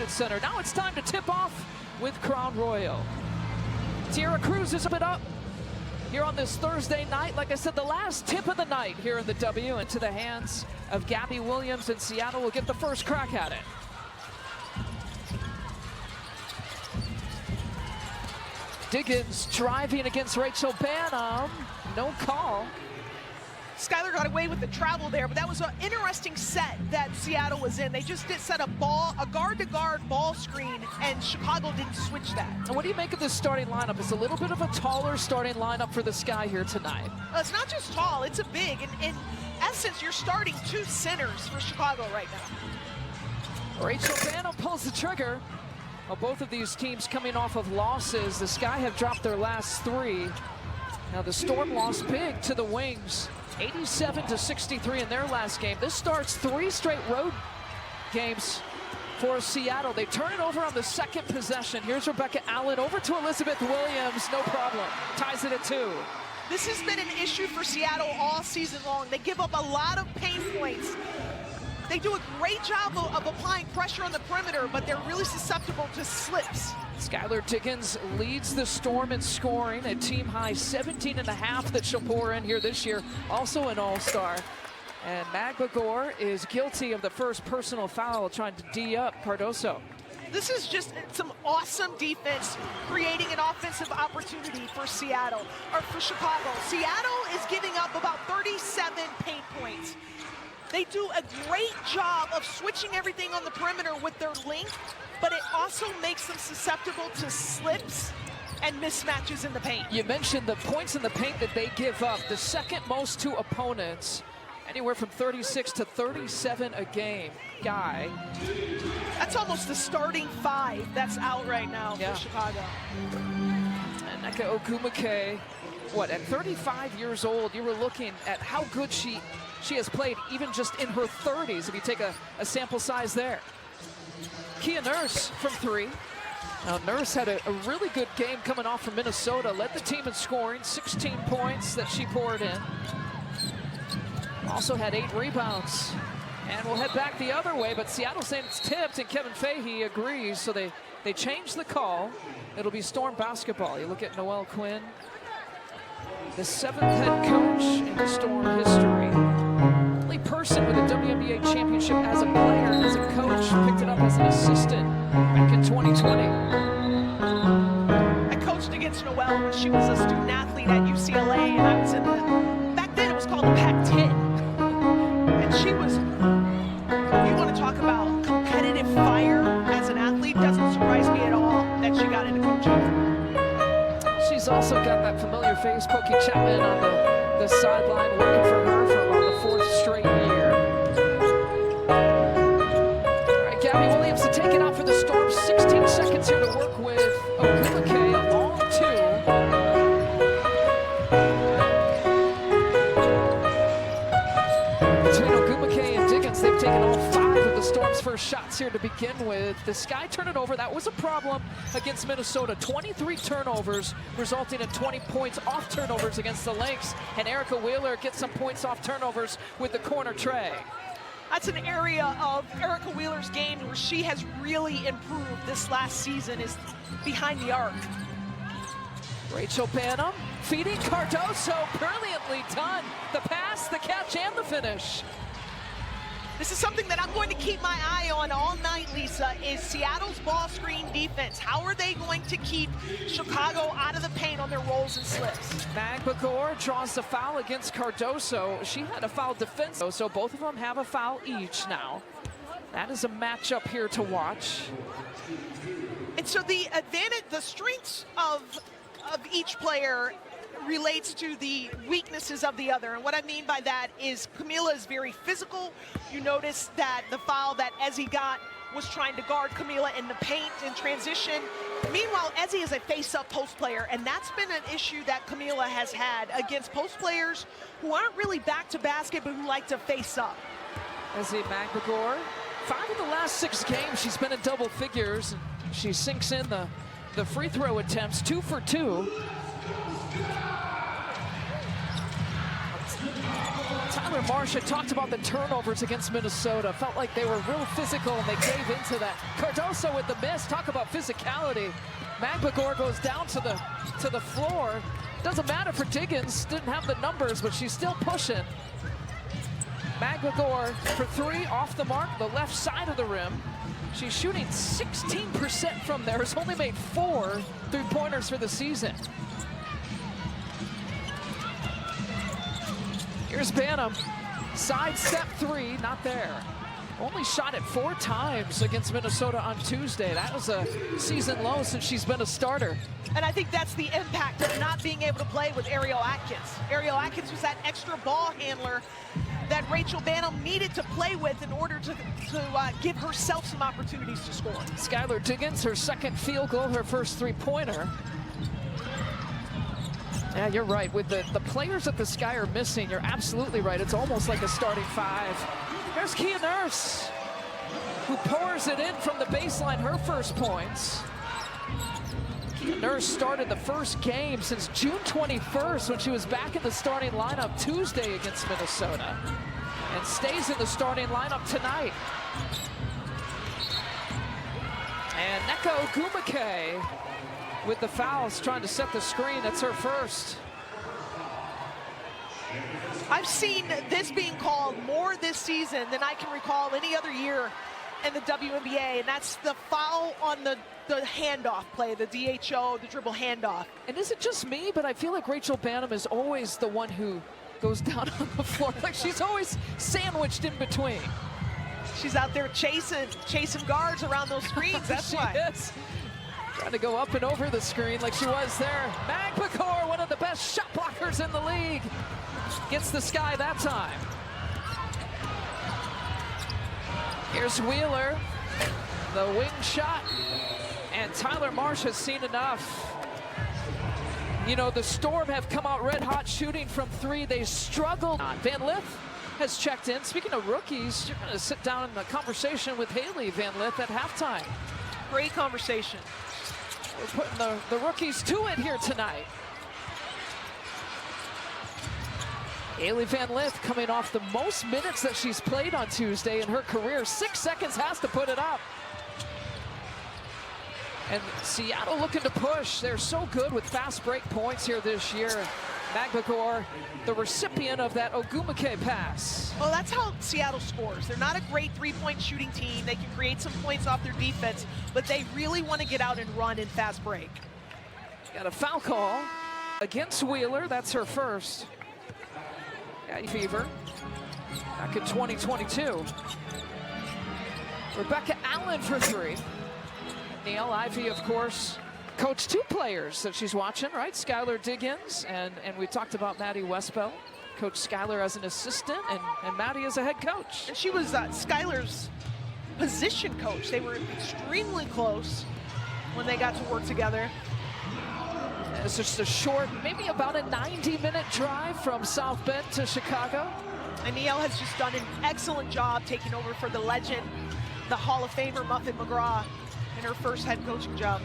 United Center. Now it's time to tip off with Crown Royal. Tierra Cruz is up here on this Thursday night. Like I said, the last tip of the night here in the W, into the hands of Gabby Williams, and Seattle will get the first crack at it. Diggins driving against Rachel Banham. No call. Skylar got away with the travel there, but that was an interesting set that Seattle was in. They just did set a guard-to-guard ball screen, and Chicago didn't switch that. And what do you make of this starting lineup? It's a little bit of a taller starting lineup for the Sky here tonight. It's not just tall, it's a big. In essence, you're starting two centers for Chicago right now. Rachel Banham pulls the trigger. Well, both of these teams coming off of losses. The Sky have dropped their last three. Now the Storm lost big to the Wings, 87-63 in their last game. This starts 3 straight road games for Seattle. They turn it over on the second possession. Here's Rebecca Allen over to Elizabeth Williams, no problem. Ties it at 2. This has been an issue for Seattle all season long. They give up a lot of pain points. They do a great job of applying pressure on the perimeter, but they're really susceptible to slips. Skylar Diggins leads the Storm in scoring, a team-high 17.5 that she'll pour in here this year, also an all-star. And Mag Bagor is guilty of the first personal foul, trying to D up Cardoso. This is just some awesome defense, creating an offensive opportunity for Seattle, or for Chicago. Seattle is giving up about 37 paint points. They do a great job of switching everything on the perimeter with their length, but it also makes them susceptible to slips and mismatches in the paint. You mentioned the points in the paint that they give up, the second most to opponents, anywhere from 36 to 37 a game. Guy. That's almost the starting 5 that's out right now for Chicago. And Nneka Ogwumike, what, at 35 years old, you were looking at how good she has played even just in her 30s, if you take a sample size there. Kia Nurse from 3. Now Nurse had a really good game coming off from Minnesota, led the team in scoring, 16 points that she poured in. Also had 8 rebounds. And we'll head back the other way, but Seattle saying it's tipped, and Kevin Fahey agrees, so they changed the call. It'll be Storm basketball. You look at Noelle Quinn, the 7th head coach in the Storm history. Only person with a WNBA championship as a player, as a coach, picked it up as an assistant back in 2020. I coached against Noelle when she was a student athlete at UCLA, and I was in the, back then it was called the Pac-10. And she was, you want to talk about competitive fire as an athlete, doesn't surprise me at all that she got into coaching. She's also got that familiar face, Pokey Chapman, on the sideline, working for her for about the 4th straight year. All right, Gabby Williams to take it out for the Storm. 16 seconds here to work with. Ogwumike on 2. Between Ogwumike and Diggins, they've taken all 5 of the Storm's first shots here to begin with. The Sky turn it over. That was a problem against Minnesota. 23 turnovers, resulting in 20 points off turnovers against the Lynx. And Erica Wheeler gets some points off turnovers with the corner tray. That's an area of Erica Wheeler's game where she has really improved this last season, is behind the arc. Rachel Banham feeding Cardoso, brilliantly done. The pass, the catch, and the finish. This is something that I'm going to keep my eye on all night, Lisa, is Seattle's ball screen defense. How are they going to keep Chicago out of the paint on their rolls and slips? Mag Bagor draws the foul against Cardoso. She had a foul defense, so both of them have a foul each now. That is a matchup here to watch. And so the advantage, the strengths of each player relates to the weaknesses of the other. And what I mean by that is Camila is very physical. You notice that the foul that Ezzie got was trying to guard Camila in the paint in transition. Meanwhile, Ezzie is a face-up post player, and that's been an issue that Camila has had against post players who aren't really back to basket, but who like to face up. Ezzie Mag Bagor, 5 of the last 6 games, she's been in double figures. She sinks in the free throw attempts, 2 for 2. Tyler Marsh had talked about the turnovers against Minnesota. Felt like they were real physical and they gave into that. Cardoso with the miss. Talk about physicality. Magbagor goes down to the floor. Doesn't matter for Diggins. Didn't have the numbers, but she's still pushing. Magbagor for three, off the mark, the left side of the rim. She's shooting 16% from there. Has only made 4 3-pointers for the season. Here's Banham. Side step three, not there. Only shot it 4 times against Minnesota on Tuesday. That was a season low since she's been a starter. And I think that's the impact of not being able to play with Ariel Atkins. Ariel Atkins was that extra ball handler that Rachel Banham needed to play with in order to give herself some opportunities to score. Skylar Diggins, her second field goal, her first 3-pointer. Yeah, you're right. With the players that the Sky are missing, you're absolutely right. It's almost like a starting 5. There's Kia Nurse, who pours it in from the baseline, her first points. Kia Nurse started the first game since June 21st when she was back in the starting lineup Tuesday against Minnesota, and stays in the starting lineup tonight. And Neko Ogumake with the fouls, trying to set the screen. That's her first. I've seen this being called more this season than I can recall any other year in the WNBA, and that's the foul on the handoff play, the DHO, the dribble handoff. And is it just me, but I feel like Rachel Banham is always the one who goes down on the floor. Like she's always sandwiched in between. She's out there chasing guards around those screens, that's why. Is. Trying to go up and over the screen like she was there. Magbagor, one of the best shot blockers in the league, gets the Sky that time. Here's Wheeler, the wing shot, and Tyler Marsh has seen enough. You know, the Storm have come out red hot shooting from 3. They struggled. Van Lith has checked in. Speaking of rookies, you're going to sit down in the conversation with Haley Van Lith at halftime. Great conversation. We're putting the rookies to it here tonight. Haley Van Lith coming off the most minutes that she's played on Tuesday in her career. 6 seconds, has to put it up. And Seattle looking to push. They're so good with fast break points here this year. Magbagor, the recipient of that Ogumake pass. Well, that's how Seattle scores. They're not a great 3-point shooting team. They can create some points off their defense, but they really want to get out and run in fast break. Got a foul call against Wheeler. That's her first. Patty Fever back in 2022. Rebecca Allen for 3. Neil Ivey, of course, coached 2 players that she's watching, right? Skylar Diggins, and we talked about Maddie Westbell. Coach Skylar as an assistant, and Maddie as a head coach. And she was Skylar's position coach. They were extremely close when they got to work together. It's just a short, maybe about a 90-minute drive from South Bend to Chicago. And Neil has just done an excellent job taking over for the legend, the Hall of Famer Muffet McGraw, in her first head coaching job.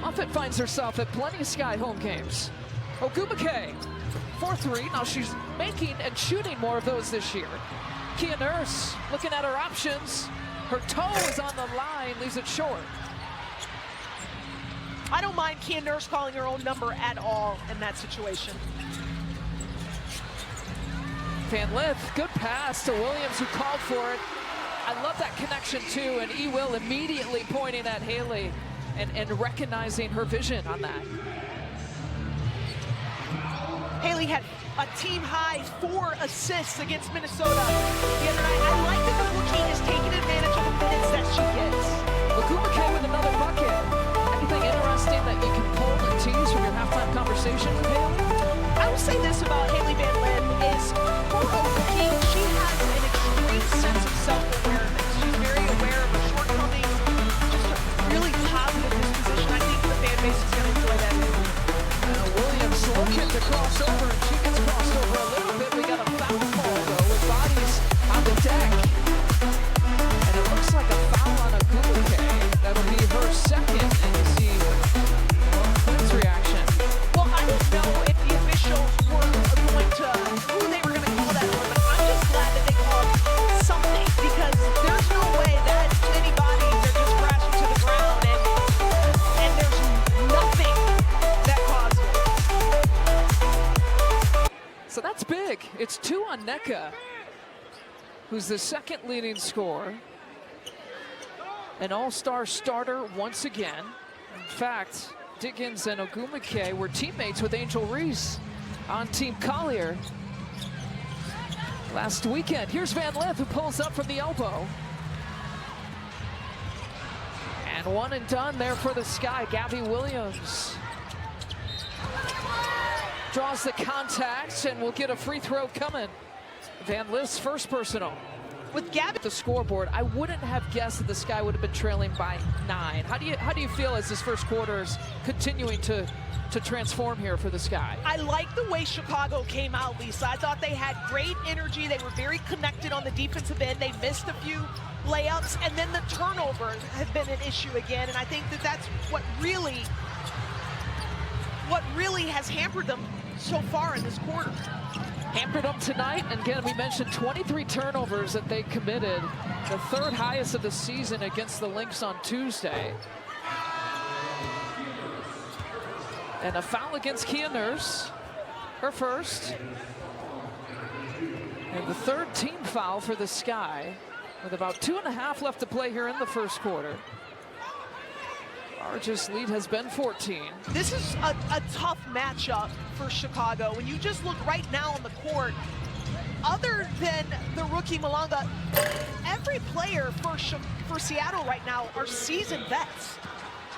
Muffet finds herself at plenty of Sky home games. Ogumake, 4-3. Now she's making and shooting more of those this year. Kia Nurse looking at her options. Her toe is on the line, leaves it short. I don't mind Kia Nurse calling her own number at all in that situation. Van Lith, good pass to Williams, who called for it. I love that connection too, and E. Will immediately pointing at Haley and recognizing her vision on that. Haley had a team-high 4 assists against Minnesota the other night. I like that the rookie is taking advantage of the minutes that she gets. Ogumake with another bucket. Anything interesting that you can pull and tease from your halftime conversation with Haley? I will say this about Haley Van Lith is, for a rookie, she has an extreme sense of self-awareness. She's very aware of her shortcomings, just a really positive disposition. I think the fan base is going to enjoy that. Williams looking to cross over, and she gets crossed over a little bit. We got a foul call, though, with bodies on the deck. And it looks like a foul on Ogumake. That'll be her second, and you see Quinn's reaction. Well, I didn't know if the officials were going to, who they were going to call that It's 2 on Neka, who's the second leading scorer. An all-star starter once again. In fact, Diggins and Ogumike were teammates with Angel Reese on Team Collier last weekend. Here's Van Lith, who pulls up from the elbow. And one and done there for the Sky. Gabby Williams draws the contact and will get a free throw coming. Van Lith's first personal. With Gabby at the scoreboard, I wouldn't have guessed that the Sky would have been trailing by 9. How do you feel as this first quarter is continuing to transform here for the Sky? I like the way Chicago came out, Lisa. I thought they had great energy. They were very connected on the defensive end. They missed a few layups, and then the turnovers have been an issue again. And I think that that's what really has hampered them so far in this quarter. Hampered them tonight, and again, we mentioned 23 turnovers that they committed, the 3rd highest of the season against the Lynx on Tuesday. And a foul against Kia Nurse, her first. And the 3rd team foul for the Sky, with about 2.5 left to play here in the first quarter. Largest lead has been 14. This is a tough matchup for Chicago. When you just look right now on the court, other than the rookie Malanga, every player for Seattle right now are seasoned vets.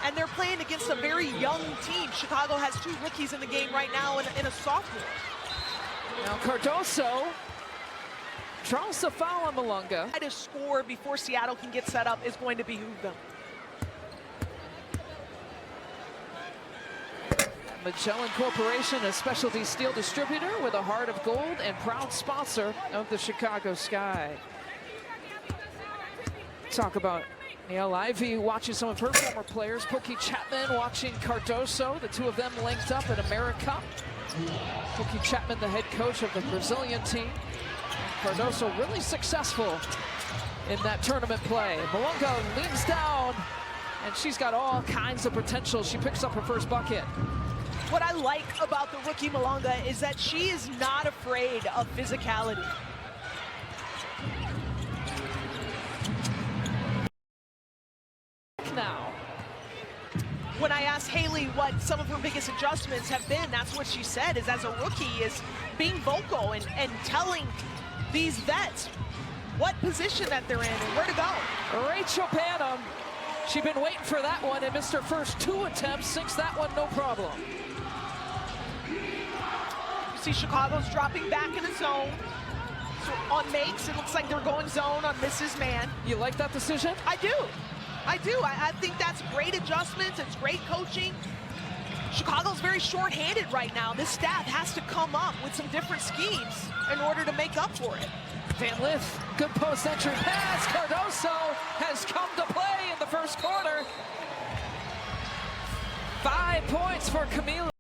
And they're playing against a very young team. Chicago has 2 rookies in the game right now and a sophomore. Now Cardoso draws the foul on Malanga. To score before Seattle can get set up is going to behoove them. Magellan Corporation, a specialty steel distributor with a heart of gold and proud sponsor of the Chicago Sky. Talk about Niele Ivey watching some of her former players. Pookie Chapman watching Cardoso. The 2 of them linked up at AmeriCup. Pookie Chapman, the head coach of the Brazilian team. Cardoso really successful in that tournament play. Malanga leans down, and she's got all kinds of potential. She picks up her first bucket. What I like about the rookie Malanga is that she is not afraid of physicality. Now, when I asked Haley what some of her biggest adjustments have been, that's what she said, is as a rookie is being vocal and telling these vets what position that they're in and where to go. Rachel Panam, she'd been waiting for that one and missed her first 2 attempts, sinks that one no problem. You see Chicago's dropping back in the zone. So on makes, it looks like they're going zone on Mrs. Man. You like that decision? I do. I think that's great adjustments. It's great coaching. Chicago's very short-handed right now. This staff has to come up with some different schemes in order to make up for it. Van Lith, good post-entry pass. Cardoso has come to play in the first quarter. 5 points for Camila.